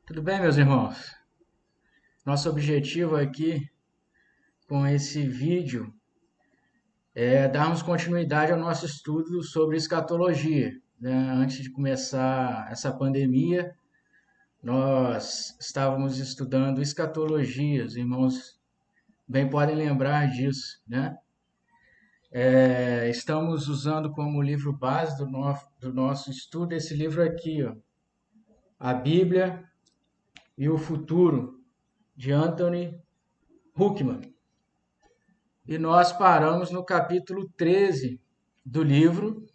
Tudo bem, meus irmãos? Nosso objetivo aqui com esse vídeo é darmos continuidade ao nosso estudo sobre escatologia, né? Antes de começar essa pandemia, nós estávamos estudando escatologia, os irmãos bem podem lembrar disso, né? Estamos usando como livro base do nosso estudo esse livro aqui, ó, A Bíblia e o Futuro, de Anthony Huckman. E nós paramos no capítulo 13 do livro,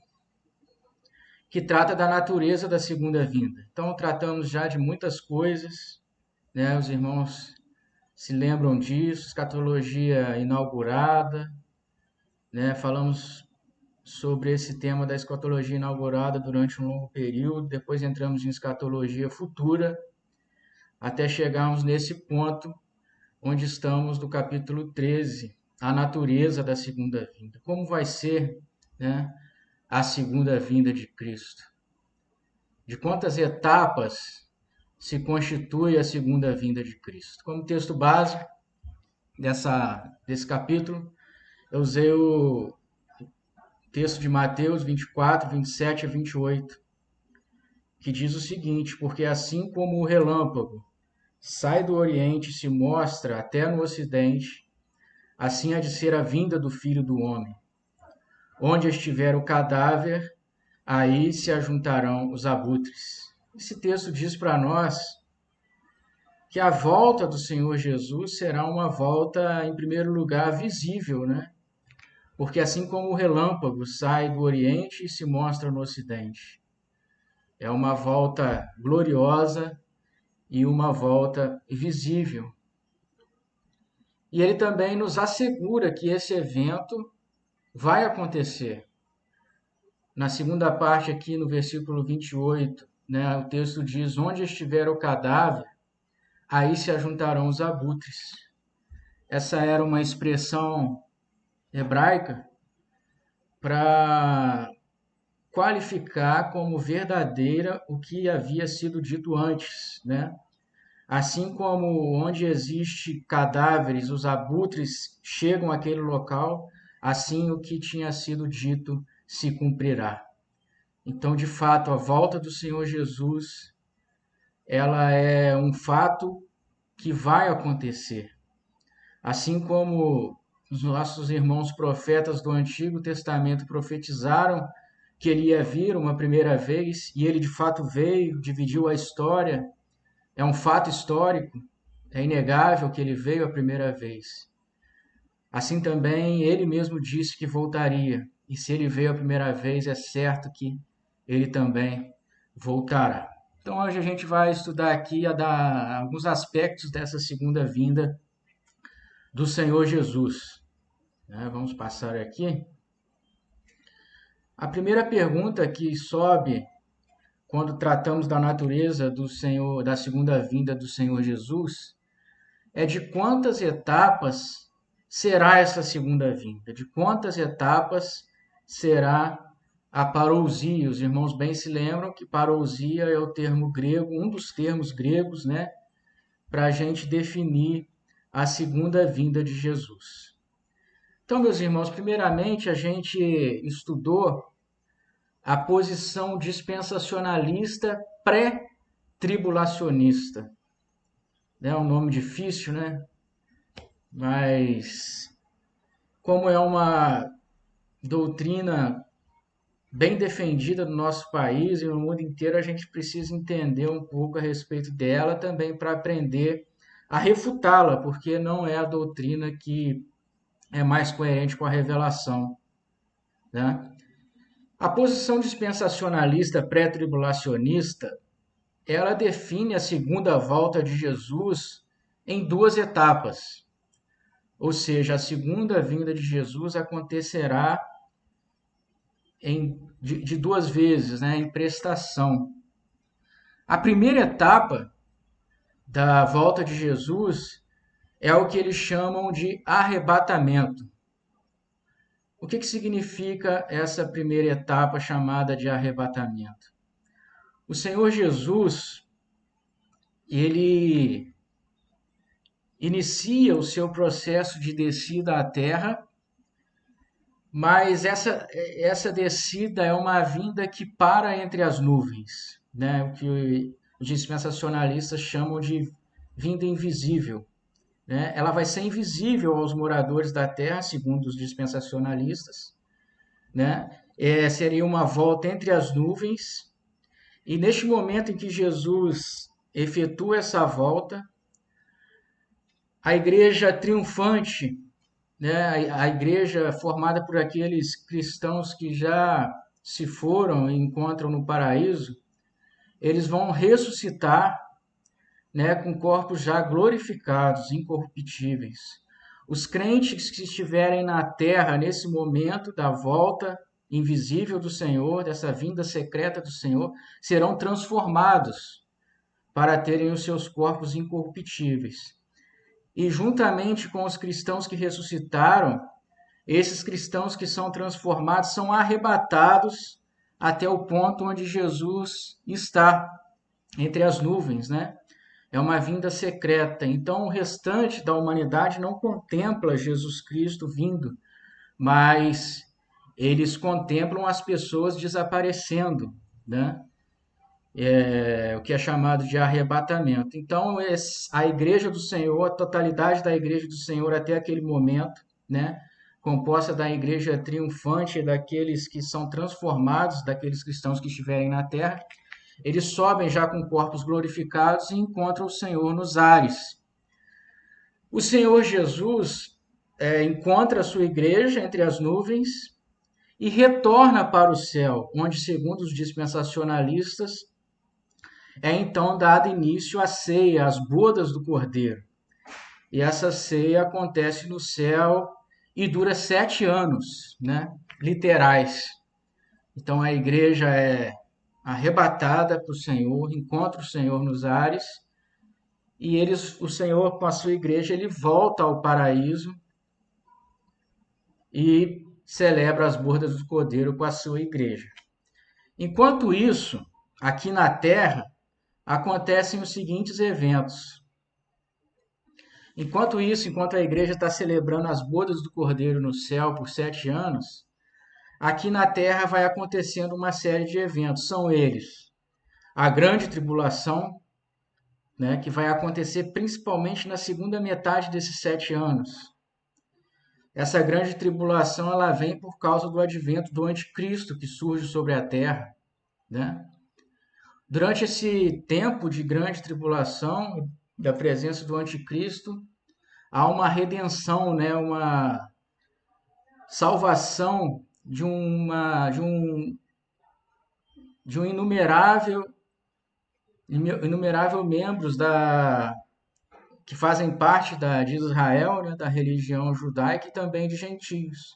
que trata da natureza da segunda vinda. Então, tratamos já de muitas coisas, né? Os irmãos se lembram disso, escatologia inaugurada, né? Falamos sobre esse tema da escatologia inaugurada durante um longo período, depois entramos em escatologia futura, até chegarmos nesse ponto onde estamos no capítulo 13, a natureza da segunda vinda. Como vai ser, né, a segunda vinda de Cristo? De quantas etapas se constitui a segunda vinda de Cristo? Como texto base desse capítulo, eu usei o texto de Mateus 24, 27 a 28, que diz o seguinte: porque assim como o relâmpago sai do Oriente e se mostra até no Ocidente, assim há de ser a vinda do Filho do Homem. Onde estiver o cadáver, aí se ajuntarão os abutres. Esse texto diz para nós que a volta do Senhor Jesus será uma volta, em primeiro lugar, visível, né? Porque assim como o relâmpago sai do Oriente e se mostra no Ocidente, é uma volta gloriosa e uma volta visível. E ele também nos assegura que esse evento vai acontecer. Na segunda parte aqui, no versículo 28, né, o texto diz: onde estiver o cadáver, aí se ajuntarão os abutres. Essa era uma expressão hebraica para qualificar como verdadeira o que havia sido dito antes, né? Assim como onde existe cadáveres, os abutres chegam àquele local, assim o que tinha sido dito se cumprirá. Então, de fato, a volta do Senhor Jesus, ela é um fato que vai acontecer. Assim como os nossos irmãos profetas do Antigo Testamento profetizaram que ele ia vir uma primeira vez, e ele de fato veio, dividiu a história, é um fato histórico, é inegável que ele veio a primeira vez. Assim também ele mesmo disse que voltaria, e se ele veio a primeira vez, é certo que ele também voltará. Então hoje a gente vai estudar aqui a dar alguns aspectos dessa segunda vinda do Senhor Jesus, né? Vamos passar aqui. A primeira pergunta que sobe quando tratamos da natureza do Senhor, da segunda vinda do Senhor Jesus, é de quantas etapas será essa segunda vinda? De quantas etapas será a parousia? Os irmãos bem se lembram que parousia é o termo grego, um dos termos gregos, né, para a gente definir a segunda vinda de Jesus. Então, meus irmãos, primeiramente a gente estudou a posição dispensacionalista pré-tribulacionista. É um nome difícil, né? Mas como é uma doutrina bem defendida no nosso país e no mundo inteiro, a gente precisa entender um pouco a respeito dela também para aprender a refutá-la, porque não é a doutrina que é mais coerente com a revelação, né? A posição dispensacionalista pré-tribulacionista, ela define a segunda volta de Jesus em duas etapas. Ou seja, a segunda vinda de Jesus acontecerá de duas vezes, né, em prestação. A primeira etapa da volta de Jesus é o que eles chamam de arrebatamento. O que significa essa primeira etapa chamada de arrebatamento? O Senhor Jesus, ele inicia o seu processo de descida à terra, mas essa descida é uma vinda que para entre as nuvens, né? O que os dispensacionalistas chamam de vinda invisível, né? Ela vai ser invisível aos moradores da terra, segundo os dispensacionalistas, né? Seria uma volta entre as nuvens, e neste momento em que Jesus efetua essa volta, a igreja triunfante, né, a igreja formada por aqueles cristãos que já se foram e encontram no paraíso, eles vão ressuscitar, né, com corpos já glorificados, incorruptíveis. Os crentes que estiverem na terra nesse momento da volta invisível do Senhor, dessa vinda secreta do Senhor, serão transformados para terem os seus corpos incorruptíveis. E juntamente com os cristãos que ressuscitaram, esses cristãos que são transformados são arrebatados até o ponto onde Jesus está, entre as nuvens, né? É uma vinda secreta. Então, o restante da humanidade não contempla Jesus Cristo vindo, mas eles contemplam as pessoas desaparecendo, né? O que é chamado de arrebatamento. Então, a igreja do Senhor, a totalidade da igreja do Senhor até aquele momento, né? Composta da igreja triunfante, daqueles que são transformados, daqueles cristãos que estiverem na terra, eles sobem já com corpos glorificados e encontram o Senhor nos ares. O Senhor Jesus encontra a sua igreja entre as nuvens e retorna para o céu, onde, segundo os dispensacionalistas, é então dado início à ceia, às bodas do Cordeiro. E essa ceia acontece no céu e dura 7 anos, né? Literais. Então a igreja é arrebatada para o Senhor, encontra o Senhor nos ares, e o Senhor, com a sua igreja, ele volta ao paraíso e celebra as bodas do Cordeiro com a sua igreja. Enquanto isso, aqui na terra, acontecem os seguintes eventos. Enquanto a igreja está celebrando as bodas do Cordeiro no céu por 7 anos, aqui na terra vai acontecendo uma série de eventos. São eles: a grande tribulação, né, que vai acontecer principalmente na segunda metade desses 7 anos. Essa grande tribulação ela vem por causa do advento do anticristo que surge sobre a terra, né? Durante esse tempo de grande tribulação, da presença do anticristo, há uma redenção, né? Uma salvação de um inumerável membros que fazem parte de Israel, né, da religião judaica e também de gentios.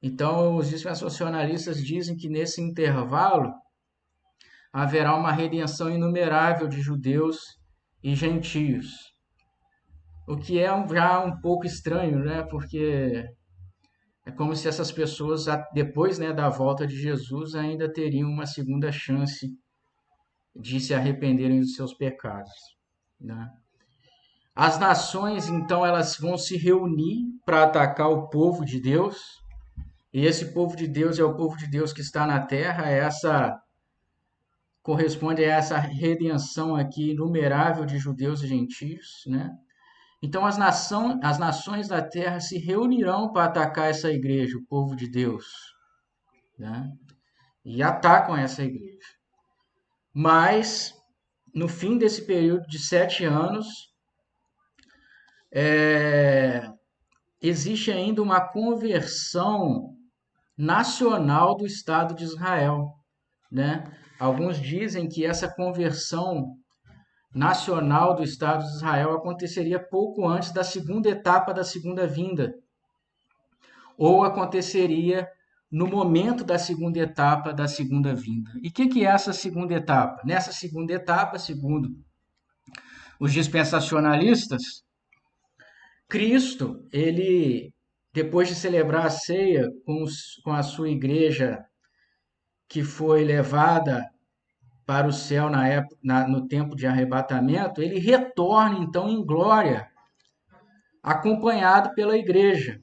Então, os dispensacionalistas dizem que nesse intervalo haverá uma redenção inumerável de judeus e gentios. O que é já um pouco estranho, né? Porque é como se essas pessoas, depois, né, da volta de Jesus, ainda teriam uma segunda chance de se arrependerem dos seus pecados, né? As nações, então, elas vão se reunir para atacar o povo de Deus, e esse povo de Deus é o povo de Deus que está na terra, corresponde a essa redenção aqui inumerável de judeus e gentios, né? Então as nações da terra se reunirão para atacar essa igreja, o povo de Deus, né? E atacam essa igreja. Mas, no fim desse período de 7 anos, existe ainda uma conversão nacional do Estado de Israel, né? Alguns dizem que essa conversão nacional do Estado de Israel aconteceria pouco antes da segunda etapa da segunda vinda, ou aconteceria no momento da segunda etapa da segunda vinda. E o que é essa segunda etapa? Nessa segunda etapa, segundo os dispensacionalistas, Cristo, ele, depois de celebrar a ceia com a sua igreja que foi levada para o céu no tempo de arrebatamento, ele retorna então em glória, acompanhado pela igreja.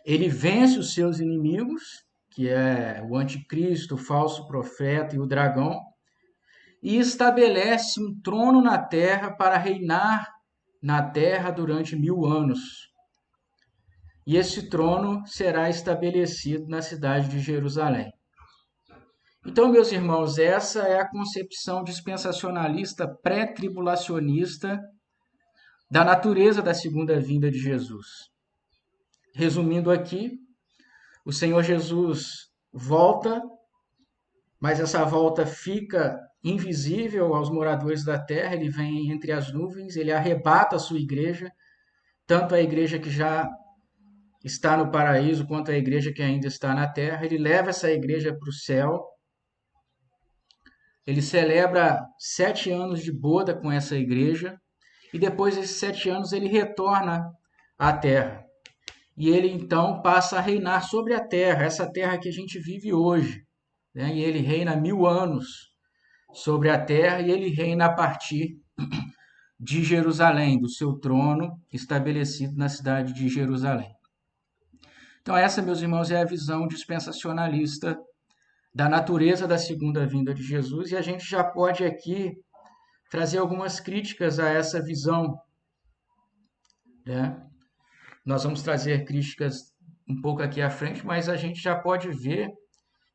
Ele vence os seus inimigos, que é o anticristo, o falso profeta e o dragão, e estabelece um trono na terra para reinar na terra durante 1000 anos. E esse trono será estabelecido na cidade de Jerusalém. Então, meus irmãos, essa é a concepção dispensacionalista pré-tribulacionista da natureza da segunda vinda de Jesus. Resumindo aqui, o Senhor Jesus volta, mas essa volta fica invisível aos moradores da terra, ele vem entre as nuvens, ele arrebata a sua igreja, tanto a igreja que já está no paraíso quanto a igreja que ainda está na terra, ele leva essa igreja para o céu, ele celebra 7 anos de boda com essa igreja, e depois desses 7 anos ele retorna à terra. E ele então passa a reinar sobre a terra, essa terra que a gente vive hoje. Né? E ele reina 1000 anos sobre a terra, e ele reina a partir de Jerusalém, do seu trono estabelecido na cidade de Jerusalém. Então essa, meus irmãos, é a visão dispensacionalista da natureza da segunda vinda de Jesus, e a gente já pode aqui trazer algumas críticas a essa visão, né? Nós vamos trazer críticas um pouco aqui à frente, mas a gente já pode ver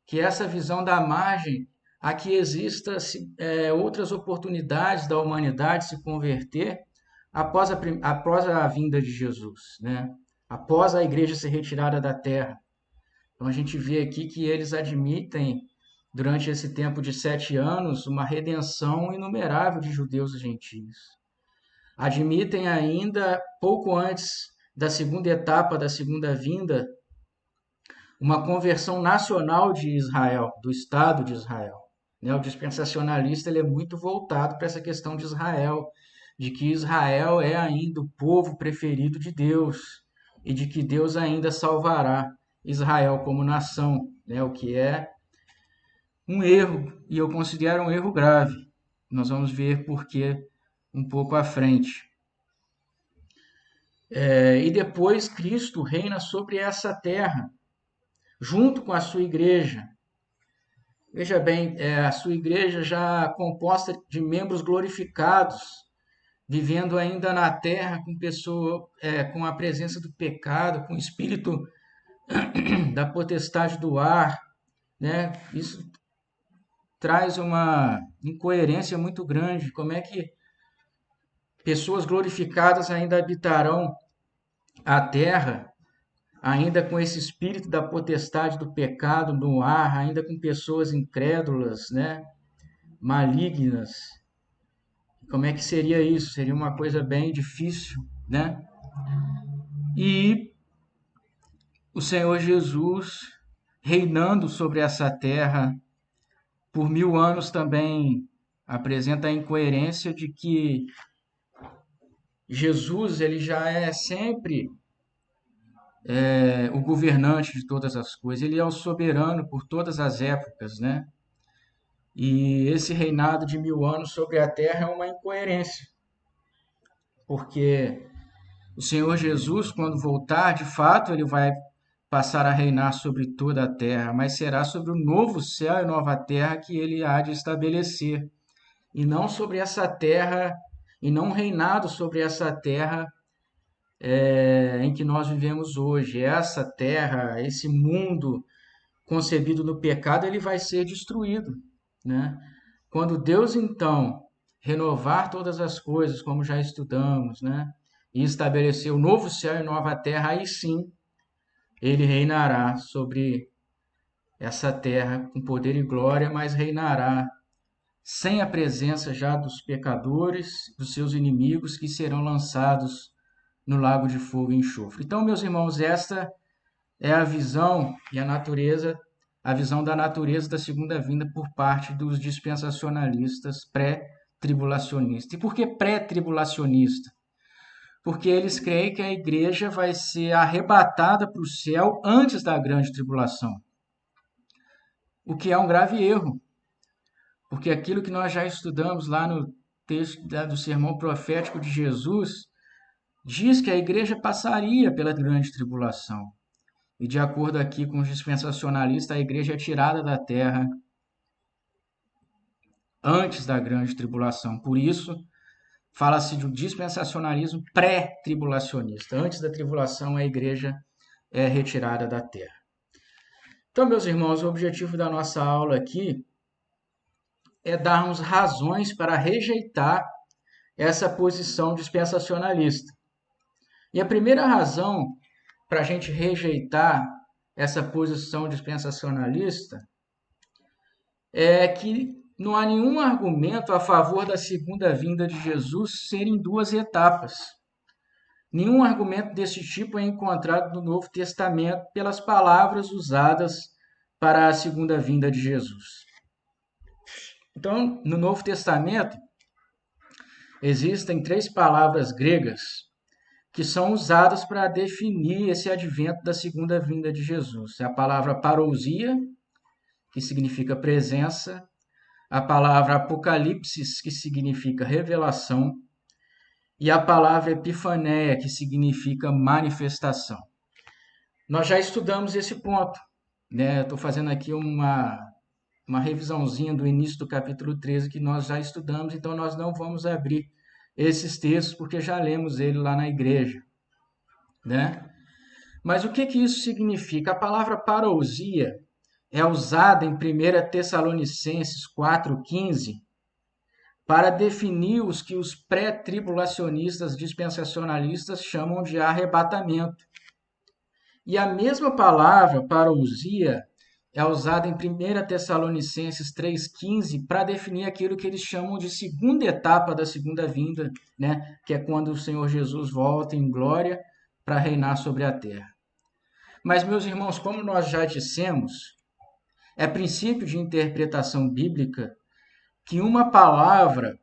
que essa visão dá margem a que exista outras oportunidades da humanidade se converter após a vinda de Jesus, né? Após a igreja ser retirada da terra. Então a gente vê aqui que eles admitem, durante esse tempo de 7 anos, uma redenção inumerável de judeus e gentios. Admitem ainda, pouco antes da segunda etapa da segunda vinda, uma conversão nacional de Israel, do Estado de Israel. O dispensacionalista ele é muito voltado para essa questão de Israel, de que Israel é ainda o povo preferido de Deus e de que Deus ainda salvará Israel como nação, o que é um erro, e eu considero um erro grave. Nós vamos ver por que um pouco à frente. E depois Cristo reina sobre essa terra, junto com a sua igreja. Veja bem, a sua igreja já composta de membros glorificados, vivendo ainda na terra com a presença do pecado, com o espírito da potestade do ar, né? Isso traz uma incoerência muito grande. Como é que pessoas glorificadas ainda habitarão a terra, ainda com esse espírito da potestade do pecado no ar, ainda com pessoas incrédulas, né? Malignas? Como é que seria isso? Seria uma coisa bem difícil, né? E o Senhor Jesus reinando sobre essa terra por 1000 anos também apresenta a incoerência de que Jesus ele já é sempre o governante de todas as coisas, ele é o soberano por todas as épocas, né? E esse reinado de 1000 anos sobre a terra é uma incoerência, porque o Senhor Jesus, quando voltar, de fato, ele vai passar a reinar sobre toda a terra, mas será sobre o novo céu e nova terra que ele há de estabelecer, e não sobre essa terra, e não reinado sobre essa terra em que nós vivemos hoje. Essa terra, esse mundo concebido no pecado, ele vai ser destruído, né? Quando Deus, então, renovar todas as coisas, como já estudamos, né? E estabelecer o novo céu e nova terra, aí sim, ele reinará sobre essa terra com poder e glória, mas reinará sem a presença já dos pecadores, dos seus inimigos, que serão lançados no lago de fogo e enxofre. Então, meus irmãos, esta é a visão e a visão da natureza da segunda vinda por parte dos dispensacionalistas pré-tribulacionistas. E por que pré-tribulacionista? Porque eles creem que a igreja vai ser arrebatada para o céu antes da grande tribulação, o que é um grave erro, porque aquilo que nós já estudamos lá no texto do sermão profético de Jesus diz que a igreja passaria pela grande tribulação. E de acordo aqui com os dispensacionalistas, a igreja é tirada da terra antes da grande tribulação. Por isso, fala-se de um dispensacionalismo pré-tribulacionista. Antes da tribulação, a igreja é retirada da terra. Então, meus irmãos, o objetivo da nossa aula aqui é darmos razões para rejeitar essa posição dispensacionalista. E a primeira razão para a gente rejeitar essa posição dispensacionalista é que não há nenhum argumento a favor da segunda vinda de Jesus ser em duas etapas. Nenhum argumento desse tipo é encontrado no Novo Testamento pelas palavras usadas para a segunda vinda de Jesus. Então, no Novo Testamento, existem 3 palavras gregas que são usadas para definir esse advento da segunda vinda de Jesus. É a palavra parousia, que significa presença, a palavra apocalipsis, que significa revelação, e a palavra epifaneia, que significa manifestação. Nós já estudamos esse ponto, né? Estou fazendo aqui uma revisãozinha do início do capítulo 13 que nós já estudamos, então nós não vamos abrir esses textos porque já lemos ele lá na igreja, né? Mas o que isso significa? A palavra parousia é usada em 1 Tessalonicenses 4,15 para definir os que os pré-tribulacionistas dispensacionalistas chamam de arrebatamento. E a mesma palavra parousia é usada em 1 Tessalonicenses 3,15 para definir aquilo que eles chamam de segunda etapa da segunda vinda, né? Que é quando o Senhor Jesus volta em glória para reinar sobre a terra. Mas, meus irmãos, como nós já dissemos, é princípio de interpretação bíblica que uma palavra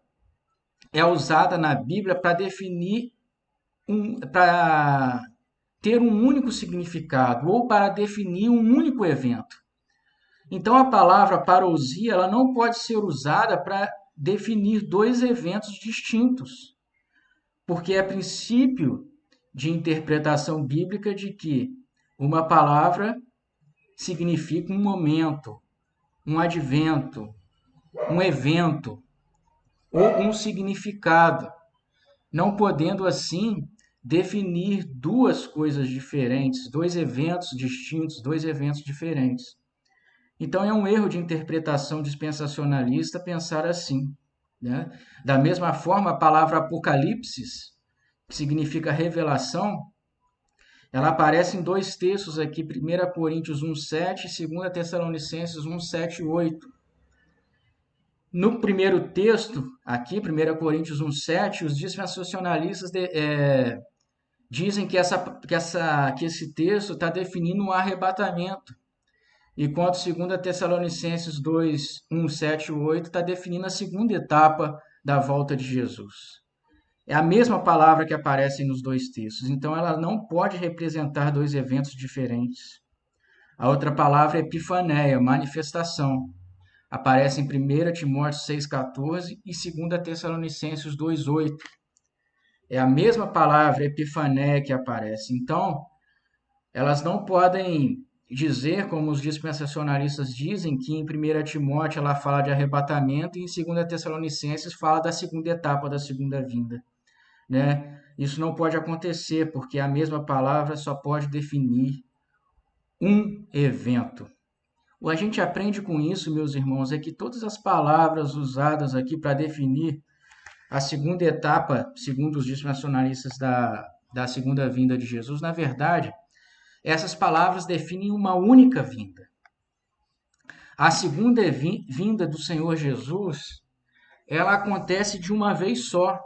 é usada na Bíblia para definir, para ter um único significado ou para definir um único evento. Então, a palavra parousia ela não pode ser usada para definir 2 eventos distintos, porque é princípio de interpretação bíblica de que uma palavra significa um momento, um advento, um evento ou um significado, não podendo assim definir 2 coisas diferentes, 2 eventos distintos, 2 eventos diferentes. Então é um erro de interpretação dispensacionalista pensar assim, né? Da mesma forma, a palavra apocalipsis, que significa revelação, ela aparece em 2 textos aqui, 1 Coríntios 1,7 e 2 Tessalonicenses 1,7 e 8. No primeiro texto, aqui, 1 Coríntios 1,7, os dispensacionalistas dizem que esse texto está definindo um arrebatamento, enquanto 2 Tessalonicenses 2, 1, 7 e 8 está definindo a segunda etapa da volta de Jesus. É a mesma palavra que aparece nos 2 textos, então ela não pode representar 2 eventos diferentes. A outra palavra é epifaneia, manifestação. Aparece em 1 Timóteo 6,14 e 2 Tessalonicenses 2,8. É a mesma palavra epifaneia que aparece. Então, elas não podem dizer, como os dispensacionalistas dizem, que em 1 Timóteo ela fala de arrebatamento e em 2 Tessalonicenses fala da segunda etapa da segunda vinda, né? Isso não pode acontecer, porque a mesma palavra só pode definir um evento. O que a gente aprende com isso, meus irmãos, é que todas as palavras usadas aqui para definir a segunda etapa, segundo os dispensacionalistas da segunda vinda de Jesus, na verdade, essas palavras definem uma única vinda. A segunda vinda do Senhor Jesus, ela acontece de uma vez só.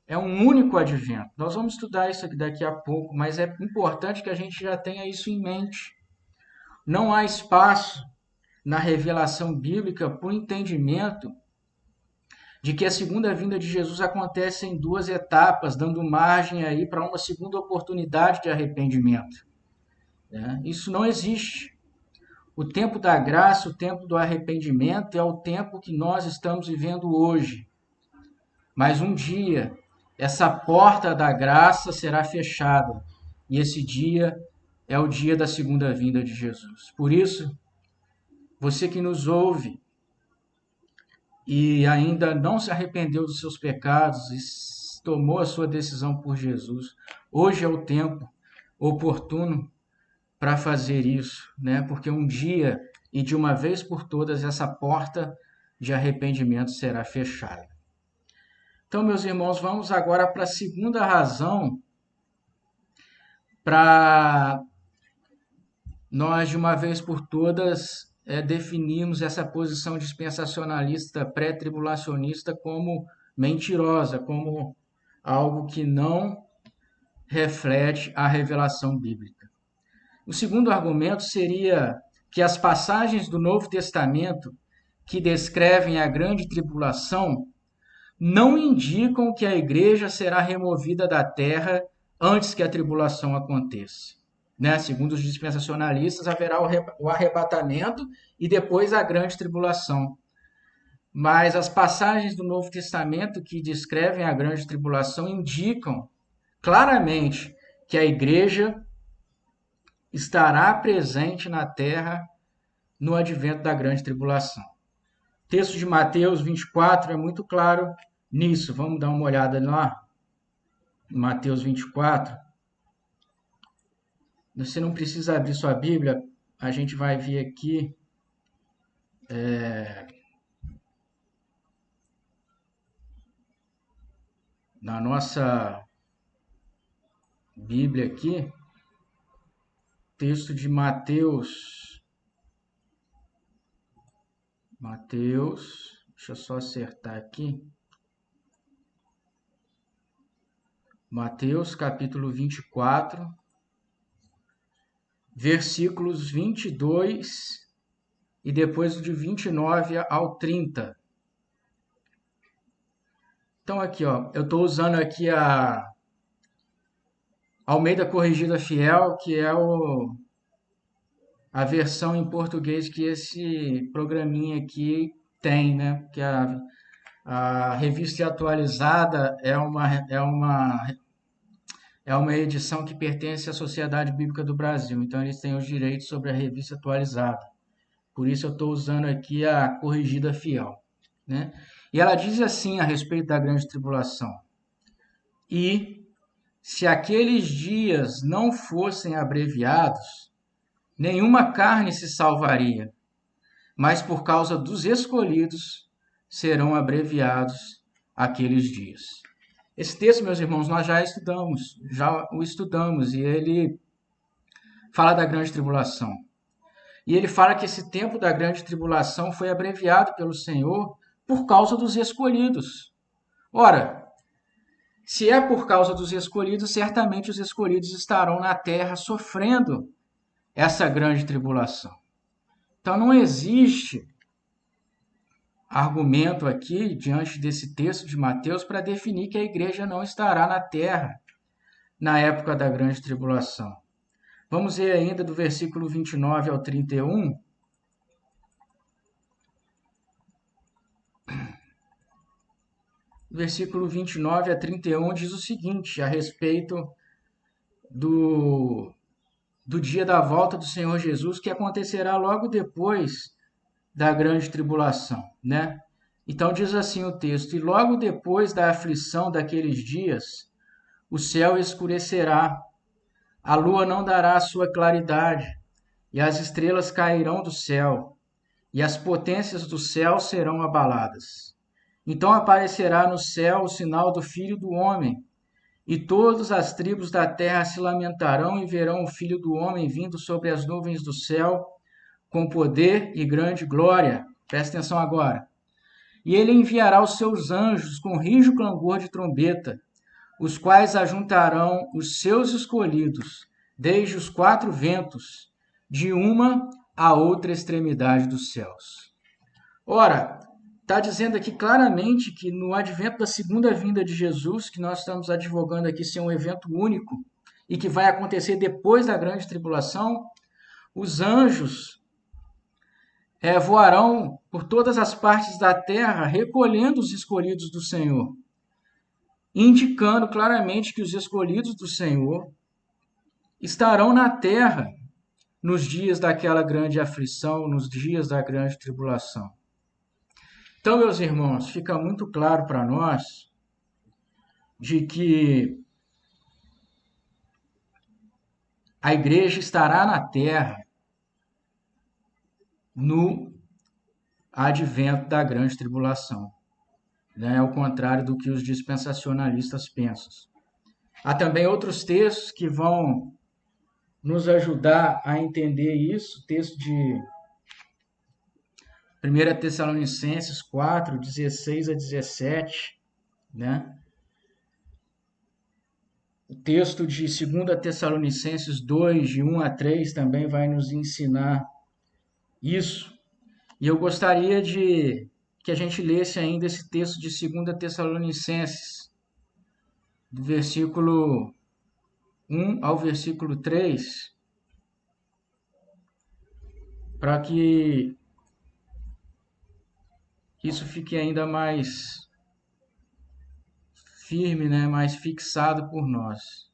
É um único advento. Nós vamos estudar isso aqui daqui a pouco, mas é importante que a gente já tenha isso em mente. Não há espaço na revelação bíblica para o entendimento de que a segunda vinda de Jesus acontece em 2 etapas, dando margem aí para uma segunda oportunidade de arrependimento. Isso não existe. O tempo da graça, o tempo do arrependimento é o tempo que nós estamos vivendo hoje. Mas um dia, essa porta da graça será fechada. E esse dia é o dia da segunda vinda de Jesus. Por isso, você que nos ouve e ainda não se arrependeu dos seus pecados e tomou a sua decisão por Jesus, hoje é o tempo oportuno para fazer isso, né? Porque um dia e de uma vez por todas essa porta de arrependimento será fechada. Então, meus irmãos, vamos agora para a segunda razão para nós, de uma vez por todas, definirmos essa posição dispensacionalista, pré-tribulacionista como mentirosa, como algo que não reflete a revelação bíblica. O segundo argumento seria que as passagens do Novo Testamento que descrevem a grande tribulação não indicam que a igreja será removida da terra antes que a tribulação aconteça. Né? Segundo os dispensacionalistas, haverá o arrebatamento e depois a grande tribulação. Mas as passagens do Novo Testamento que descrevem a grande tribulação indicam claramente que a igreja estará presente na terra no advento da grande tribulação. O texto de Mateus 24 é muito claro nisso. Vamos dar uma olhada lá. Mateus 24. Você não precisa abrir sua Bíblia, a gente vai ver aqui. Na nossa Bíblia aqui, texto de Mateus. Deixa eu só acertar aqui. Mateus capítulo 24, versículos 22 e depois de 29 ao 30. Então aqui, ó, eu estou usando aqui a Almeida Corrigida Fiel, que é a versão em português que esse programinha aqui tem, né? Que a revista atualizada é uma edição que pertence à Sociedade Bíblica do Brasil, então eles têm os direitos sobre a revista atualizada. Por isso eu estou usando aqui a Corrigida Fiel, né? E ela diz assim a respeito da grande tribulação: e se aqueles dias não fossem abreviados, nenhuma carne se salvaria, mas por causa dos escolhidos serão abreviados aqueles dias. Esse texto, meus irmãos, nós já o estudamos, e ele fala da grande tribulação. E ele fala que esse tempo da grande tribulação foi abreviado pelo Senhor por causa dos escolhidos. Ora, se é por causa dos escolhidos, certamente os escolhidos estarão na terra sofrendo essa grande tribulação. Então não existe argumento aqui, diante desse texto de Mateus, para definir que a igreja não estará na terra na época da grande tribulação. Vamos ver ainda do versículo 29 ao 31. Versículo 29 a 31 diz o seguinte, a respeito do dia da volta do Senhor Jesus, que acontecerá logo depois da grande tribulação, né? Então diz assim o texto: e logo depois da aflição daqueles dias, o céu escurecerá, a lua não dará a sua claridade, e as estrelas cairão do céu, e as potências do céu serão abaladas. Então aparecerá no céu o sinal do Filho do Homem, e todas as tribos da terra se lamentarão e verão o Filho do Homem vindo sobre as nuvens do céu, com poder e grande glória. Presta atenção agora. E ele enviará os seus anjos com rijo clangor de trombeta, os quais ajuntarão os seus escolhidos, desde os quatro ventos, de uma a outra extremidade dos céus. Ora, está dizendo aqui claramente que no advento da segunda vinda de Jesus, que nós estamos advogando aqui ser um evento único e que vai acontecer depois da grande tribulação, os anjos voarão por todas as partes da terra, recolhendo os escolhidos do Senhor, indicando claramente que os escolhidos do Senhor estarão na terra nos dias daquela grande aflição, nos dias da grande tribulação. Então, meus irmãos, fica muito claro para nós de que a igreja estará na terra no advento da grande tribulação, né? Ao contrário do que os dispensacionalistas pensam. Há também outros textos que vão nos ajudar a entender isso, texto de 1 Tessalonicenses 4, 16 a 17, né? O texto de 2 Tessalonicenses 2, de 1 a 3, também vai nos ensinar isso. E eu gostaria de que a gente lesse ainda esse texto de 2 Tessalonicenses, do versículo 1 ao versículo 3, para que isso fique ainda mais firme, né, mais fixado por nós.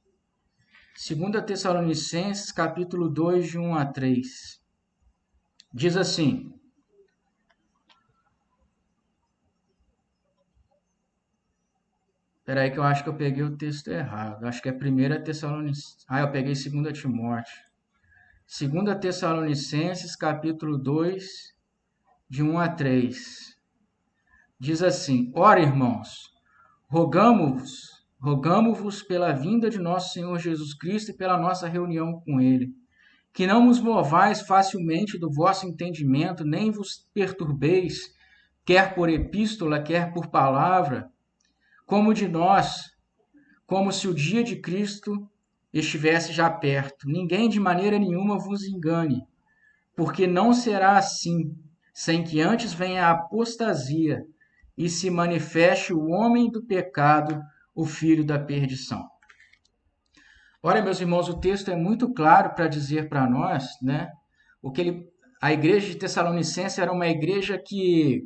2 Tessalonicenses, capítulo 2, de 1 a 3. Diz assim: Espera aí que eu acho que eu peguei o texto errado. Acho que é 1 Tessalonicenses. Eu peguei 2 Timóteo. 2 Tessalonicenses, capítulo 2, de 1 a 3. Diz assim: Ora, irmãos, rogamo-vos pela vinda de nosso Senhor Jesus Cristo e pela nossa reunião com Ele, que não vos movais facilmente do vosso entendimento, nem vos perturbeis, quer por epístola, quer por palavra, como de nós, como se o dia de Cristo estivesse já perto. Ninguém de maneira nenhuma vos engane, porque não será assim, sem que antes venha a apostasia e se manifeste o homem do pecado, o filho da perdição. Ora, meus irmãos, o texto é muito claro para dizer para nós, né? A igreja de Tessalonicense era uma igreja que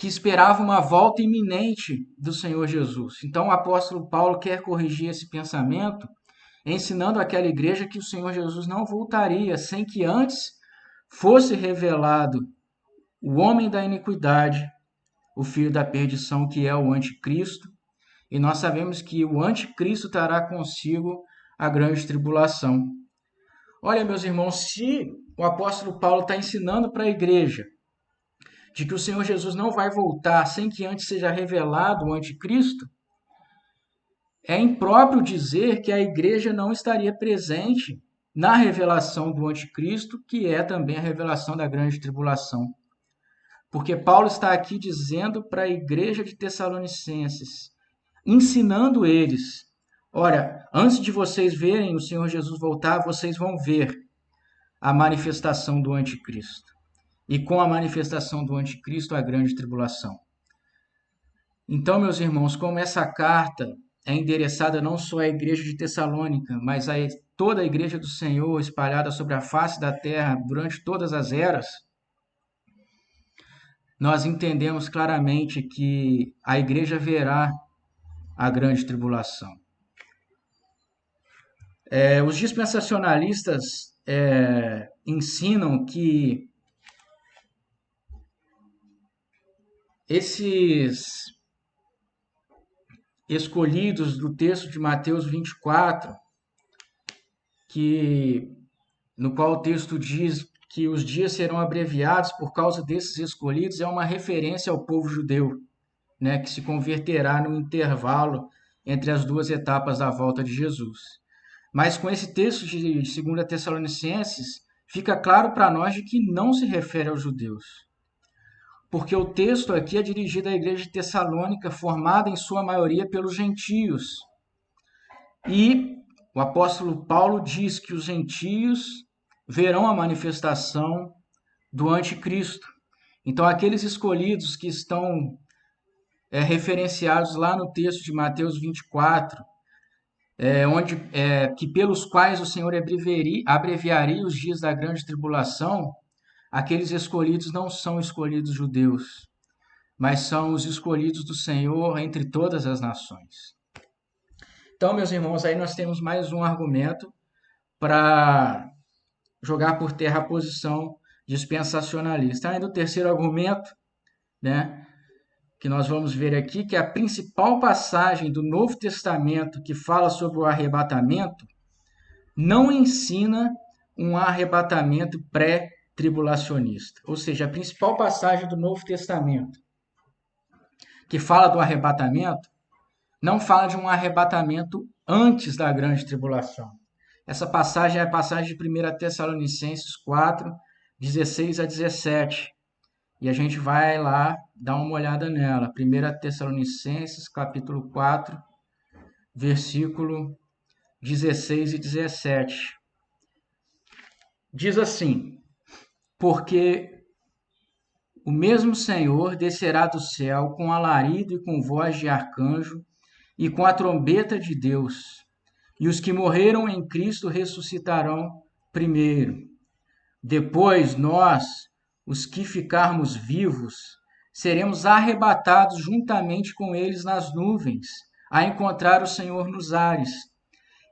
esperava uma volta iminente do Senhor Jesus. Então, o apóstolo Paulo quer corrigir esse pensamento, ensinando àquela igreja que o Senhor Jesus não voltaria sem que antes fosse revelado o homem da iniquidade, o filho da perdição, que é o anticristo. E nós sabemos que o anticristo trará consigo a grande tribulação. Olha, meus irmãos, se o apóstolo Paulo está ensinando para a igreja de que o Senhor Jesus não vai voltar sem que antes seja revelado o anticristo, é impróprio dizer que a igreja não estaria presente na revelação do anticristo, que é também a revelação da grande tribulação. Porque Paulo está aqui dizendo para a igreja de Tessalonicenses, ensinando eles: olha, antes de vocês verem o Senhor Jesus voltar, vocês vão ver a manifestação do anticristo. E com a manifestação do anticristo, a grande tribulação. Então, meus irmãos, como essa carta é endereçada não só à igreja de Tessalônica, mas a toda a igreja do Senhor espalhada sobre a face da terra durante todas as eras, nós entendemos claramente que a igreja verá a grande tribulação. Os dispensacionalistas ensinam que esses escolhidos do texto de Mateus 24, no qual o texto diz que os dias serão abreviados por causa desses escolhidos, é uma referência ao povo judeu, né, que se converterá no intervalo entre as duas etapas da volta de Jesus. Mas com esse texto de 2 Tessalonicenses, fica claro para nós de que não se refere aos judeus. Porque o texto aqui é dirigido à igreja de Tessalônica, formada em sua maioria pelos gentios. E o apóstolo Paulo diz que os gentios verão a manifestação do anticristo. Então, aqueles escolhidos que estão referenciados lá no texto de Mateus 24, que pelos quais o Senhor abreviaria os dias da grande tribulação, aqueles escolhidos não são escolhidos judeus, mas são os escolhidos do Senhor entre todas as nações. Então, meus irmãos, aí nós temos mais um argumento para jogar por terra a posição dispensacionalista. Ainda o terceiro argumento, né, que nós vamos ver aqui, que é a principal passagem do Novo Testamento que fala sobre o arrebatamento, não ensina um arrebatamento pré-tribulacionista. Ou seja, a principal passagem do Novo Testamento que fala do arrebatamento, não fala de um arrebatamento antes da grande tribulação. Essa passagem é a passagem de 1 Tessalonicenses 4, 16 a 17. E a gente vai lá dar uma olhada nela. 1 Tessalonicenses, capítulo 4, versículo 16 e 17. Diz assim: porque o mesmo Senhor descerá do céu com alarido e com voz de arcanjo e com a trombeta de Deus, e os que morreram em Cristo ressuscitarão primeiro. Depois nós, os que ficarmos vivos, seremos arrebatados juntamente com eles nas nuvens, a encontrar o Senhor nos ares.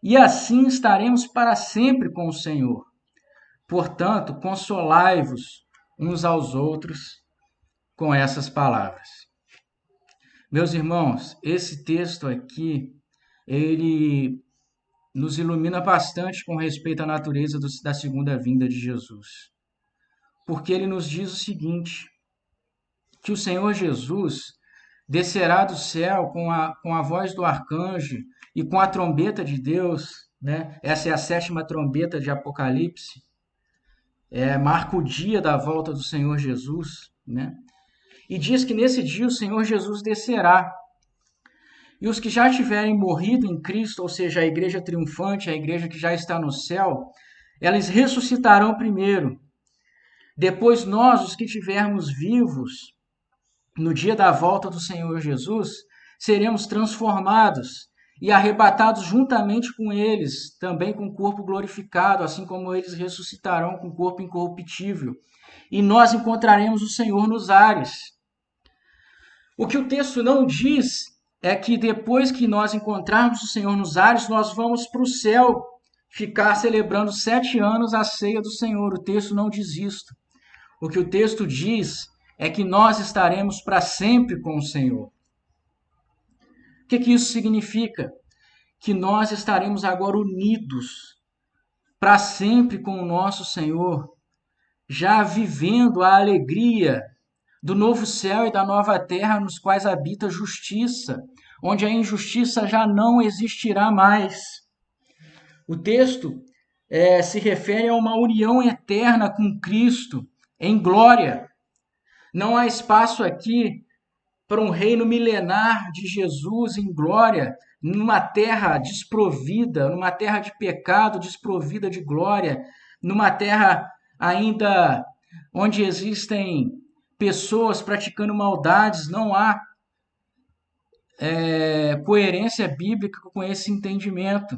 E assim estaremos para sempre com o Senhor. Portanto, consolai-vos uns aos outros com essas palavras. Meus irmãos, esse texto aqui, ele nos ilumina bastante com respeito à natureza da segunda vinda de Jesus. Porque ele nos diz o seguinte, que o Senhor Jesus descerá do céu com a voz do arcanjo e com a trombeta de Deus, né? Essa é a 7ª trombeta de Apocalipse, marca o dia da volta do Senhor Jesus, né? E diz que nesse dia o Senhor Jesus descerá. E os que já tiverem morrido em Cristo, ou seja, a igreja triunfante, a igreja que já está no céu, elas ressuscitarão primeiro. Depois nós, os que tivermos vivos, no dia da volta do Senhor Jesus, seremos transformados e arrebatados juntamente com eles, também com o corpo glorificado, assim como eles ressuscitarão com o corpo incorruptível. E nós encontraremos o Senhor nos ares. O que o texto não diz é que depois que nós encontrarmos o Senhor nos ares, nós vamos para o céu ficar celebrando 7 anos a ceia do Senhor. O texto não diz isto. O que o texto diz é que nós estaremos para sempre com o Senhor. O que isso significa? Que nós estaremos agora unidos para sempre com o nosso Senhor, já vivendo a alegria do novo céu e da nova terra nos quais habita a justiça, onde a injustiça já não existirá mais. O texto se refere a uma união eterna com Cristo em glória. Não há espaço aqui para um reino milenar de Jesus em glória, numa terra desprovida, numa terra de pecado, desprovida de glória, numa terra ainda onde existem pessoas praticando maldades, não há coerência bíblica com esse entendimento,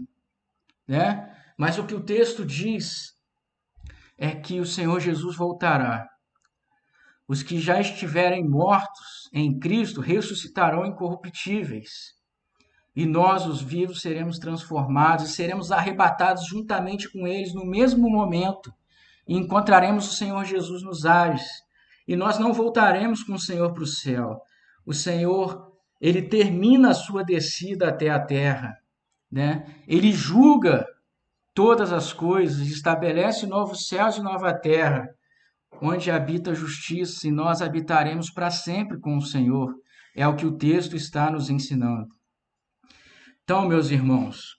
né? Mas o que o texto diz é que o Senhor Jesus voltará. Os que já estiverem mortos em Cristo ressuscitarão incorruptíveis. E nós, os vivos, seremos transformados e seremos arrebatados juntamente com eles no mesmo momento. E encontraremos o Senhor Jesus nos ares. E nós não voltaremos com o Senhor para o céu. O Senhor, ele termina a sua descida até a terra, né? Ele julga todas as coisas, estabelece novos céus e nova terra, onde habita a justiça, e nós habitaremos para sempre com o Senhor. É o que o texto está nos ensinando. Então, meus irmãos,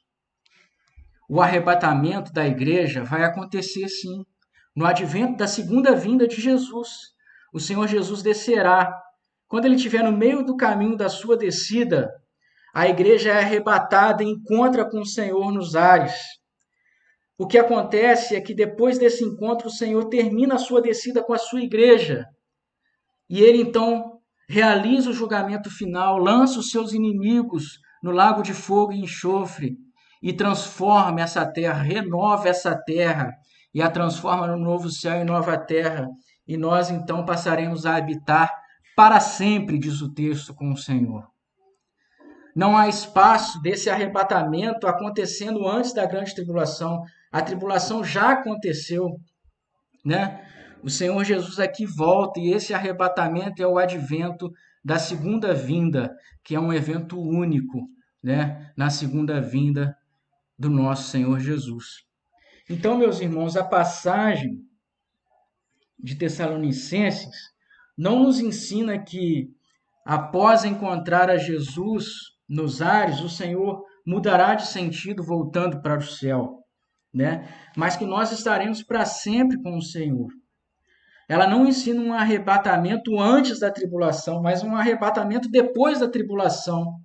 o arrebatamento da igreja vai acontecer sim, no advento da segunda vinda de Jesus. O Senhor Jesus descerá. Quando ele estiver no meio do caminho da sua descida, a igreja é arrebatada e encontra com o Senhor nos ares. O que acontece é que depois desse encontro, o Senhor termina a sua descida com a sua igreja. E ele então realiza o julgamento final, lança os seus inimigos no lago de fogo e enxofre e transforma essa terra, renova essa terra e a transforma no novo céu e nova terra e nós então passaremos a habitar para sempre, diz o texto, com o Senhor. Não há espaço desse arrebatamento acontecendo antes da grande tribulação. A tribulação já aconteceu, né? O Senhor Jesus aqui volta e esse arrebatamento é o advento da segunda vinda, que é um evento único, né? Na segunda vinda do nosso Senhor Jesus. Então, meus irmãos, a passagem de Tessalonicenses não nos ensina que após encontrar a Jesus nos ares, o Senhor mudará de sentido voltando para o céu, né? Mas que nós estaremos para sempre com o Senhor. Ela não ensina um arrebatamento antes da tribulação, mas um arrebatamento depois da tribulação,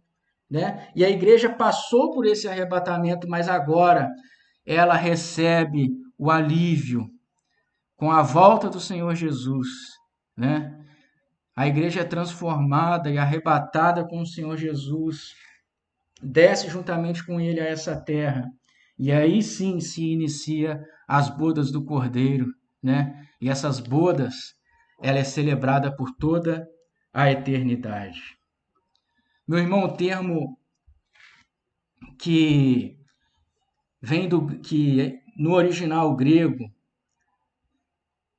né? E a igreja passou por esse arrebatamento, mas agora ela recebe o alívio com a volta do Senhor Jesus, né? A igreja é transformada e arrebatada com o Senhor Jesus, desce juntamente com ele a essa terra. E aí sim se inicia as bodas do Cordeiro, né? E essas bodas, ela é celebrada por toda a eternidade. Meu irmão, o termo que vem que no original grego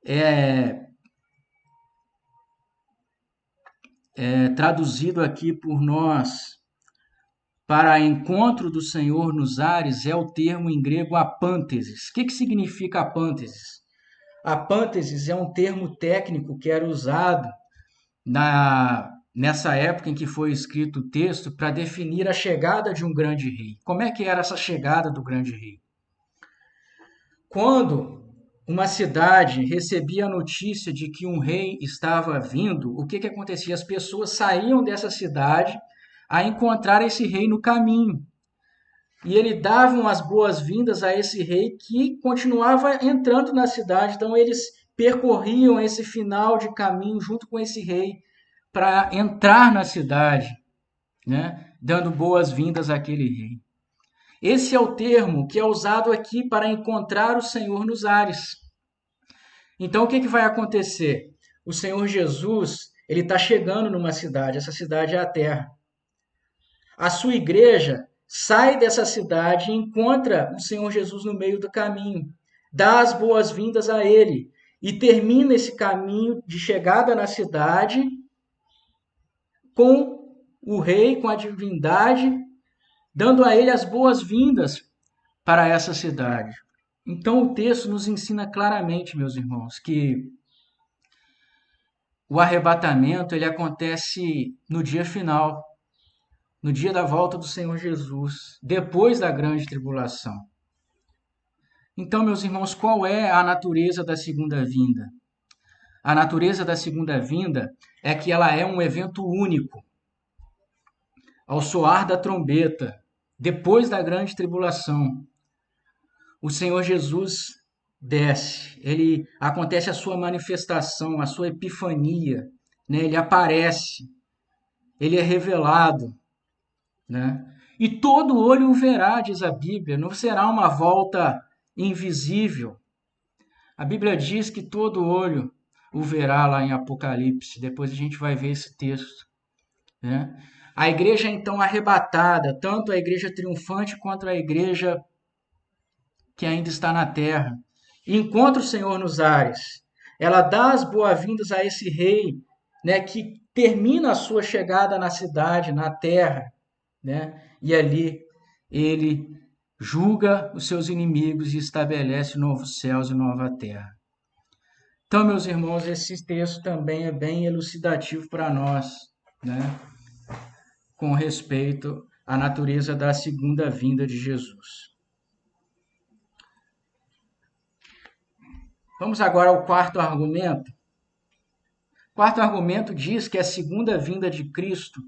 é traduzido aqui por nós para encontro do Senhor nos ares é o termo em grego apântesis. O que significa apântesis? Apântesis é um termo técnico que era usado nessa época em que foi escrito o texto para definir a chegada de um grande rei. Como é que era essa chegada do grande rei? Quando uma cidade recebia a notícia de que um rei estava vindo, o que acontecia? As pessoas saíam dessa cidade a encontrar esse rei no caminho. E ele davam as boas-vindas a esse rei que continuava entrando na cidade. Então eles percorriam esse final de caminho junto com esse rei para entrar na cidade, né? Dando boas-vindas àquele rei. Esse é o termo que é usado aqui para encontrar o Senhor nos ares. Então o que vai acontecer? O Senhor Jesus, ele está chegando numa cidade, essa cidade é a terra. A sua igreja sai dessa cidade e encontra o Senhor Jesus no meio do caminho, dá as boas-vindas a ele e termina esse caminho de chegada na cidade com o rei, com a divindade, dando a ele as boas-vindas para essa cidade. Então o texto nos ensina claramente, meus irmãos, que o arrebatamento ele acontece no dia final, no dia da volta do Senhor Jesus, depois da grande tribulação. Então, meus irmãos, qual é a natureza da segunda vinda? A natureza da segunda vinda é que ela é um evento único. Ao soar da trombeta, depois da grande tribulação, o Senhor Jesus desce, ele acontece a sua manifestação, a sua epifania, né? Ele aparece, ele é revelado, né? E todo olho o verá, diz a Bíblia, não será uma volta invisível. A Bíblia diz que todo olho o verá lá em Apocalipse, depois a gente vai ver esse texto, né? A igreja então arrebatada, tanto a igreja triunfante quanto a igreja que ainda está na terra, encontra o Senhor nos ares. Ela dá as boas-vindas a esse rei, né, que termina a sua chegada na cidade, na terra, né? E ali ele julga os seus inimigos e estabelece novos céus e nova terra. Então, meus irmãos, esse texto também é bem elucidativo para nós, né? Com respeito à natureza da segunda vinda de Jesus. Vamos agora ao quarto argumento. O quarto argumento diz que a segunda vinda de Cristo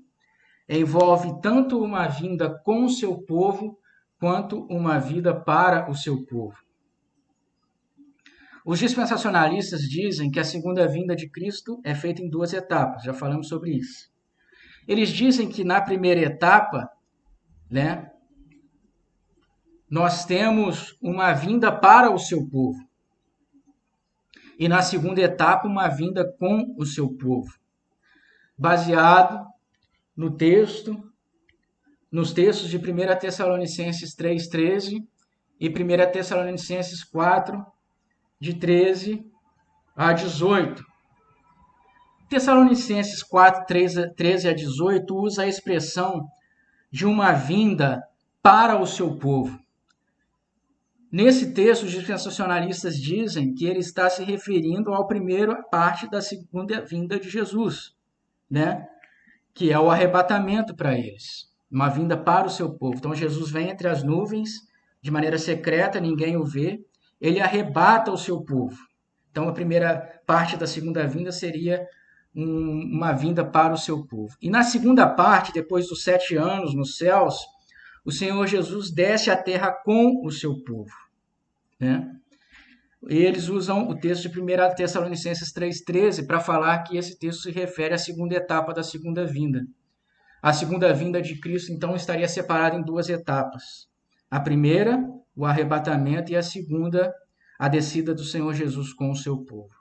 envolve tanto uma vinda com o seu povo, quanto uma vida para o seu povo. Os dispensacionalistas dizem que a segunda vinda de Cristo é feita em duas etapas, já falamos sobre isso. Eles dizem que na primeira etapa, né, nós temos uma vinda para o seu povo. e na segunda etapa uma vinda com o seu povo, baseado no texto, nos textos de 1 Tessalonicenses 3,13 e 1 Tessalonicenses 4, de 13 a 18. Tessalonicenses 4, 13 a 18 usa a expressão de uma vinda para o seu povo. Nesse texto, os dispensacionalistas dizem que ele está se referindo à primeira parte da segunda vinda de Jesus, né? Que é o arrebatamento para eles, uma vinda para o seu povo. Então Jesus vem entre as nuvens, de maneira secreta, ninguém o vê, ele arrebata o seu povo. Então a primeira parte da segunda vinda seria uma vinda para o seu povo. E na segunda parte, depois dos 7 anos nos céus, o Senhor Jesus desce à terra com o seu povo, né? E eles usam o texto de 1 Tessalonicenses 3,13 para falar que esse texto se refere à segunda etapa da segunda vinda. A segunda vinda de Cristo, então, estaria separada em 2 etapas. A primeira, o arrebatamento, e a segunda, a descida do Senhor Jesus com o seu povo.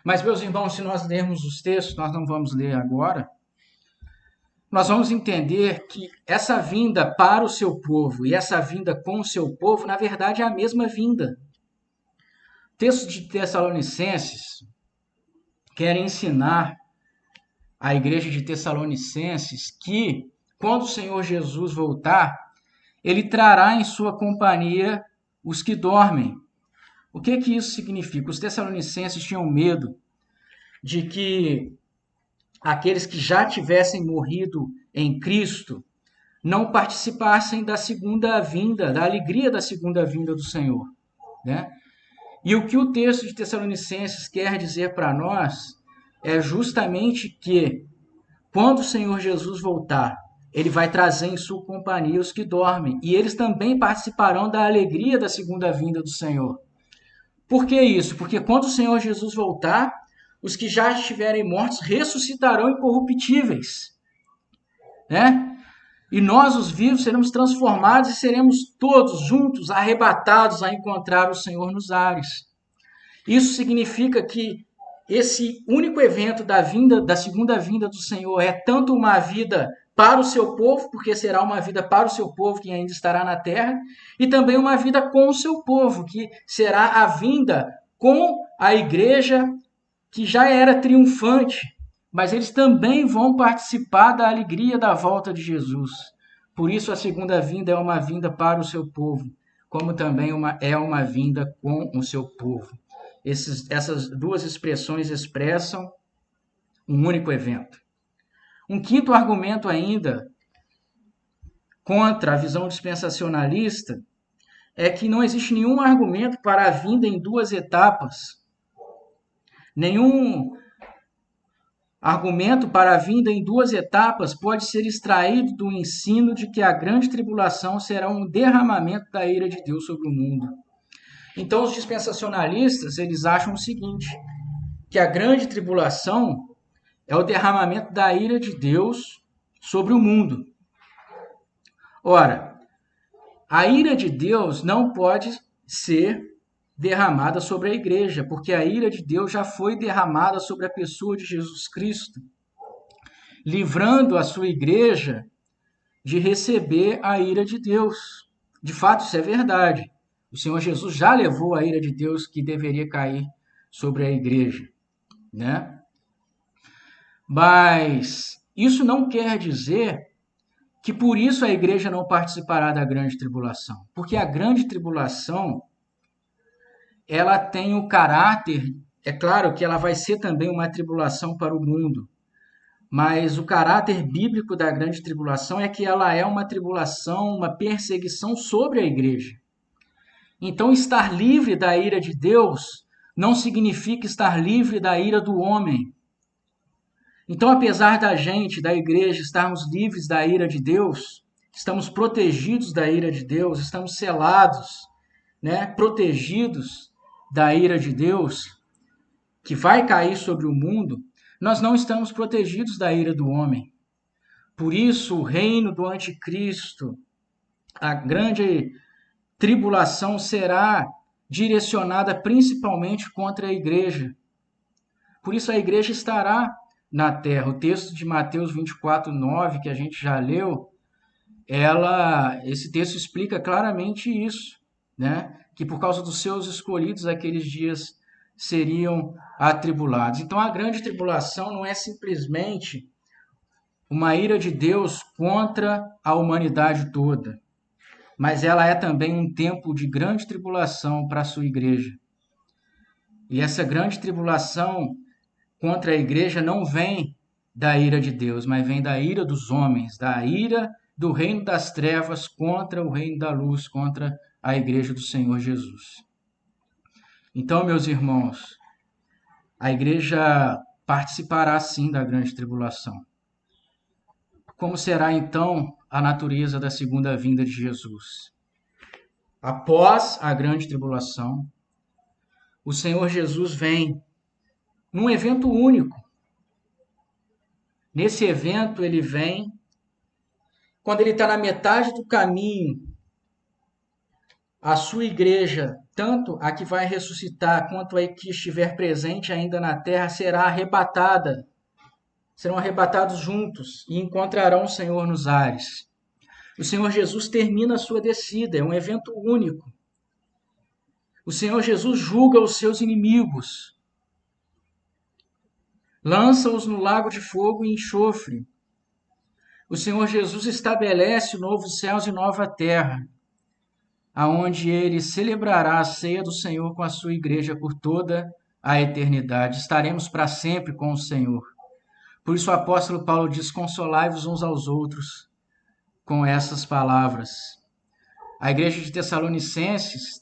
Mas, meus irmãos, se nós lermos os textos, nós não vamos ler agora, nós vamos entender que essa vinda para o seu povo e essa vinda com o seu povo, na verdade, é a mesma vinda. O texto de Tessalonicenses quer ensinar a igreja de Tessalonicenses que, quando o Senhor Jesus voltar, ele trará em sua companhia os que dormem. O que isso significa? Os tessalonicenses tinham medo de que aqueles que já tivessem morrido em Cristo não participassem da segunda vinda, da alegria da segunda vinda do Senhor, né? E o que o texto de Tessalonicenses quer dizer para nós é justamente que, quando o Senhor Jesus voltar, ele vai trazer em sua companhia os que dormem, e eles também participarão da alegria da segunda vinda do Senhor. Por que isso? Porque quando o Senhor Jesus voltar, os que já estiverem mortos ressuscitarão incorruptíveis, né? E nós, os vivos, seremos transformados e seremos todos juntos arrebatados a encontrar o Senhor nos ares. Isso significa que esse único evento da segunda vinda do Senhor é tanto uma vida para o seu povo, porque será uma vida para o seu povo que ainda estará na terra, e também uma vida com o seu povo, que será a vinda com a igreja que já era triunfante, mas eles também vão participar da alegria da volta de Jesus. Por isso a segunda vinda é uma vinda para o seu povo, como também é uma vinda com o seu povo. Essas duas expressões expressam um único evento. Um quinto argumento ainda contra a visão dispensacionalista é que não existe nenhum argumento para a vinda em 2 etapas. Nenhum argumento para a vinda em 2 etapas pode ser extraído do ensino de que a grande tribulação será um derramamento da ira de Deus sobre o mundo. Então, os dispensacionalistas, eles acham o seguinte, que a grande tribulação é o derramamento da ira de Deus sobre o mundo. Ora, a ira de Deus não pode ser derramada sobre a igreja, porque a ira de Deus já foi derramada sobre a pessoa de Jesus Cristo, livrando a sua igreja de receber a ira de Deus. De fato, isso é verdade. O Senhor Jesus já levou a ira de Deus que deveria cair sobre a igreja, né? Mas isso não quer dizer que por isso a igreja não participará da grande tribulação, porque a grande tribulação ela tem o caráter, é claro que ela vai ser também uma tribulação para o mundo, mas o caráter bíblico da grande tribulação é que ela é uma tribulação, uma perseguição sobre a igreja. Então, estar livre da ira de Deus não significa estar livre da ira do homem. Então, apesar da gente, da igreja, estarmos livres da ira de Deus, estamos protegidos da ira de Deus, estamos selados, né, protegidos da ira de Deus, que vai cair sobre o mundo, nós não estamos protegidos da ira do homem. Por isso, o reino do anticristo, a grande tribulação será direcionada principalmente contra a igreja. Por isso a igreja estará na terra. O texto de Mateus 24:9, que a gente já leu, esse texto explica claramente isso, né? Que por causa dos seus escolhidos aqueles dias seriam atribulados. Então a grande tribulação não é simplesmente uma ira de Deus contra a humanidade toda, mas ela é também um tempo de grande tribulação para a sua igreja. E essa grande tribulação contra a igreja não vem da ira de Deus, mas vem da ira dos homens, da ira do reino das trevas contra o reino da luz, contra a igreja do Senhor Jesus. Então, meus irmãos, a igreja participará sim da grande tribulação. Como será então a natureza da segunda vinda de Jesus? Após a grande tribulação, o Senhor Jesus vem num evento único. Nesse evento, ele vem quando ele está na metade do caminho. A sua igreja, tanto a que vai ressuscitar quanto a que estiver presente ainda na terra, será arrebatada. Serão arrebatados juntos e encontrarão o Senhor nos ares. O Senhor Jesus termina a sua descida, é um evento único. O Senhor Jesus julga os seus inimigos, lança-os no lago de fogo e enxofre. O Senhor Jesus estabelece novos céus e nova terra, aonde ele celebrará a ceia do Senhor com a sua igreja por toda a eternidade. Estaremos para sempre com o Senhor. Por isso o apóstolo Paulo diz: consolai-vos uns aos outros com essas palavras. A igreja de Tessalonicenses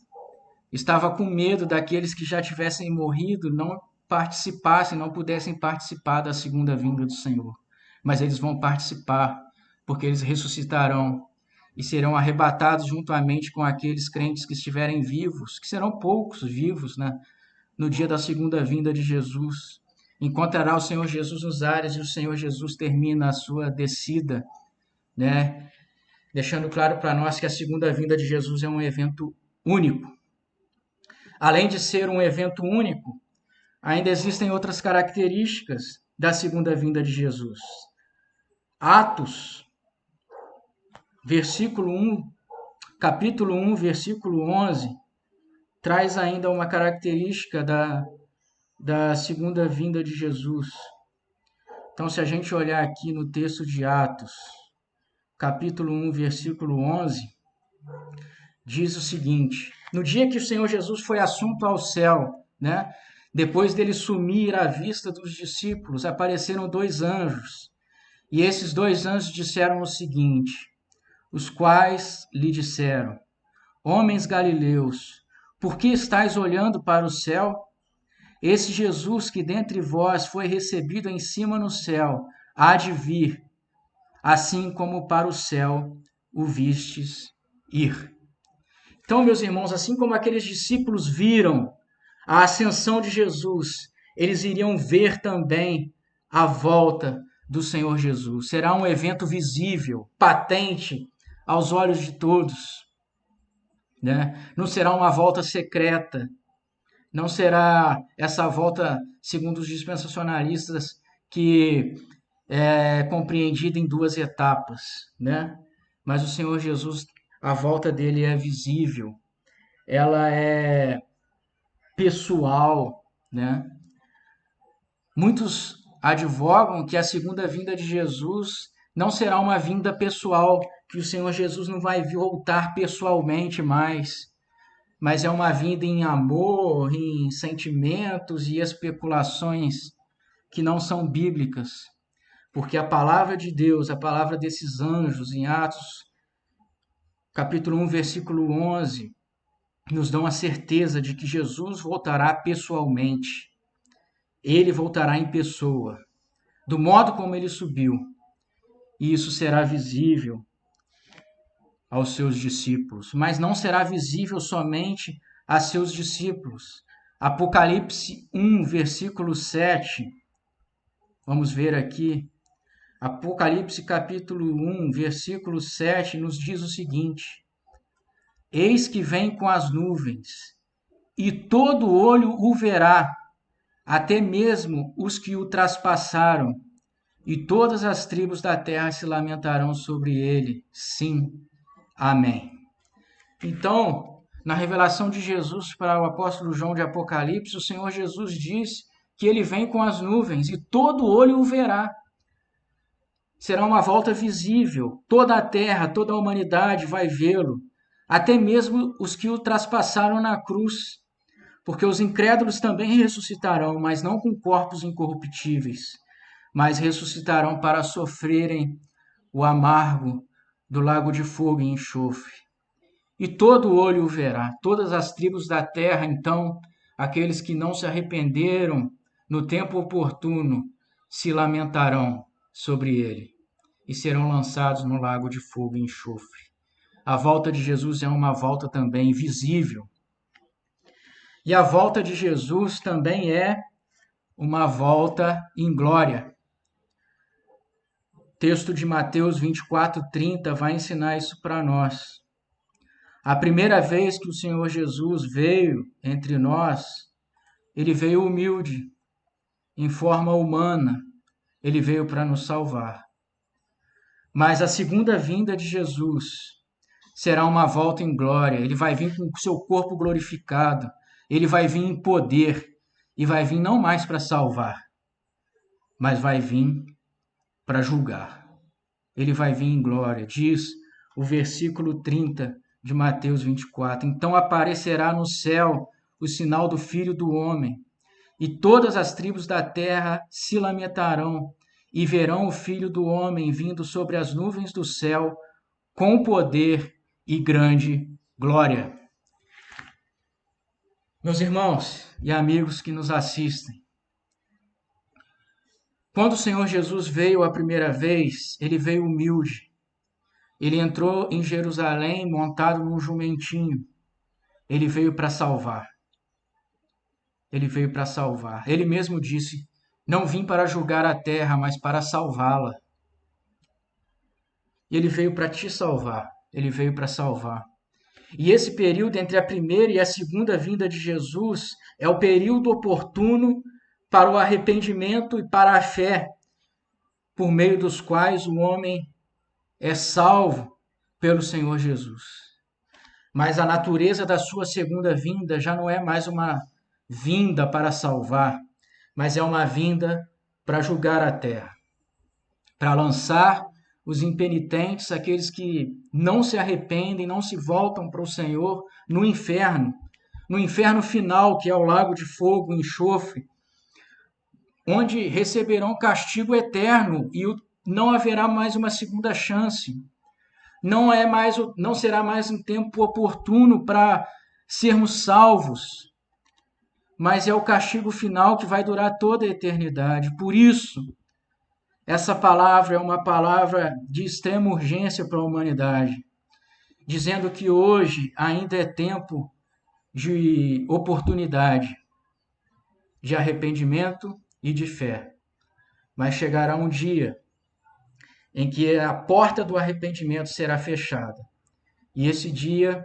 estava com medo daqueles que já tivessem morrido não participassem, não pudessem participar da segunda vinda do Senhor. Mas eles vão participar, porque eles ressuscitarão e serão arrebatados juntamente com aqueles crentes que estiverem vivos, que serão poucos vivos, né? No dia da segunda vinda de Jesus. Encontrará o Senhor Jesus nos ares e o Senhor Jesus termina a sua descida, né? Deixando claro para nós que a segunda vinda de Jesus é um evento único. Além de ser um evento único, ainda existem outras características da segunda vinda de Jesus. Atos, versículo 1, capítulo 1, versículo 11, traz ainda uma característica da segunda vinda de Jesus. Então, se a gente olhar aqui no texto de Atos, capítulo 1, versículo 11, diz o seguinte: no dia que o Senhor Jesus foi assunto ao céu, né? Depois dele sumir à vista dos discípulos, apareceram dois anjos. E esses dois anjos disseram o seguinte: os quais lhe disseram: homens galileus, por que estáis olhando para o céu? Esse Jesus que dentre vós foi recebido em cima no céu, há de vir, assim como para o céu o vistes ir. Então, meus irmãos, assim como aqueles discípulos viram a ascensão de Jesus, eles iriam ver também a volta do Senhor Jesus. Será um evento visível, patente aos olhos de todos, né? Não será uma volta secreta, não será essa volta, segundo os dispensacionalistas, que é compreendida em duas etapas, né? Mas o Senhor Jesus, a volta dele é visível, ela é pessoal, né? Muitos advogam que a segunda vinda de Jesus não será uma vinda pessoal, que o Senhor Jesus não vai voltar pessoalmente mais, mas é uma vinda em amor, em sentimentos e especulações que não são bíblicas, porque a palavra de Deus, a palavra desses anjos em Atos, capítulo 1, versículo 11, nos dão a certeza de que Jesus voltará pessoalmente. Ele voltará em pessoa, do modo como ele subiu, e isso será visível aos seus discípulos, mas não será visível somente a seus discípulos. Apocalipse 1, versículo 7, vamos ver aqui. Apocalipse capítulo 1, versículo 7 nos diz o seguinte: eis que vem com as nuvens, e todo olho o verá, até mesmo os que o traspassaram, e todas as tribos da terra se lamentarão sobre ele. Sim. Amém. Então, na revelação de Jesus para o apóstolo João de Apocalipse, o Senhor Jesus diz que ele vem com as nuvens e todo olho o verá. Será uma volta visível, toda a terra, toda a humanidade vai vê-lo, até mesmo os que o traspassaram na cruz, porque os incrédulos também ressuscitarão, mas não com corpos incorruptíveis, mas ressuscitarão para sofrerem o amargo do lago de fogo e enxofre. E todo olho o verá, todas as tribos da terra, então, aqueles que não se arrependeram no tempo oportuno, se lamentarão sobre ele e serão lançados no lago de fogo e enxofre. A volta de Jesus é uma volta também visível. E a volta de Jesus também é uma volta em glória. O texto de Mateus 24:30 vai ensinar isso para nós. A primeira vez que o Senhor Jesus veio entre nós, ele veio humilde, em forma humana, ele veio para nos salvar. Mas a segunda vinda de Jesus será uma volta em glória, ele vai vir com o seu corpo glorificado, ele vai vir em poder, e vai vir não mais para salvar, mas vai vir para julgar. Ele vai vir em glória, diz o versículo 30 de Mateus 24. Então aparecerá no céu o sinal do Filho do Homem, e todas as tribos da terra se lamentarão, e verão o Filho do Homem vindo sobre as nuvens do céu, com poder e grande glória. Meus irmãos e amigos que nos assistem, quando o Senhor Jesus veio a primeira vez, ele veio humilde. Ele entrou em Jerusalém montado num jumentinho. Ele veio para salvar. Ele veio para salvar. Ele mesmo disse: não vim para julgar a terra, mas para salvá-la. Ele veio para te salvar. Ele veio para salvar. E esse período entre a primeira e a segunda vinda de Jesus é o período oportuno para o arrependimento e para a fé, por meio dos quais o homem é salvo pelo Senhor Jesus. Mas a natureza da sua segunda vinda já não é mais uma vinda para salvar, mas é uma vinda para julgar a terra, para lançar os impenitentes, aqueles que não se arrependem, não se voltam para o Senhor, no inferno final, que é o lago de fogo e enxofre, onde receberão castigo eterno e não haverá mais uma segunda chance. Não será mais um tempo oportuno para sermos salvos, mas é o castigo final que vai durar toda a eternidade. Por isso, essa palavra é uma palavra de extrema urgência para a humanidade, dizendo que hoje ainda é tempo de oportunidade, de arrependimento e de fé. Mas chegará um dia em que a porta do arrependimento será fechada. E esse dia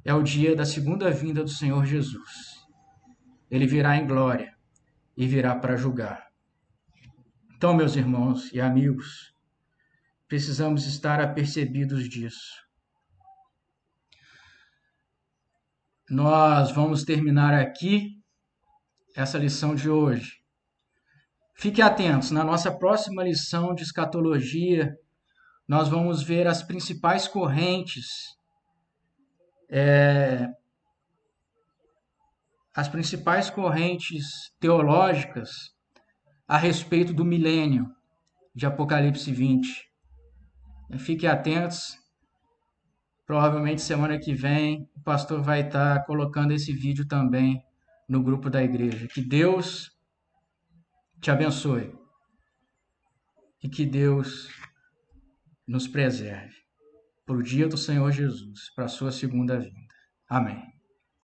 é o dia da segunda vinda do Senhor Jesus. Ele virá em glória e virá para julgar. Então, meus irmãos e amigos, precisamos estar apercebidos disso. Nós vamos terminar aqui essa lição de hoje. Fique atentos, na nossa próxima lição de escatologia, nós vamos ver as principais correntes, teológicas a respeito do milênio de Apocalipse 20. Fiquem atentos, provavelmente semana que vem o pastor vai estar colocando esse vídeo também no grupo da igreja. Que Deus te abençoe e que Deus nos preserve para o dia do Senhor Jesus, para a sua segunda vinda. Amém.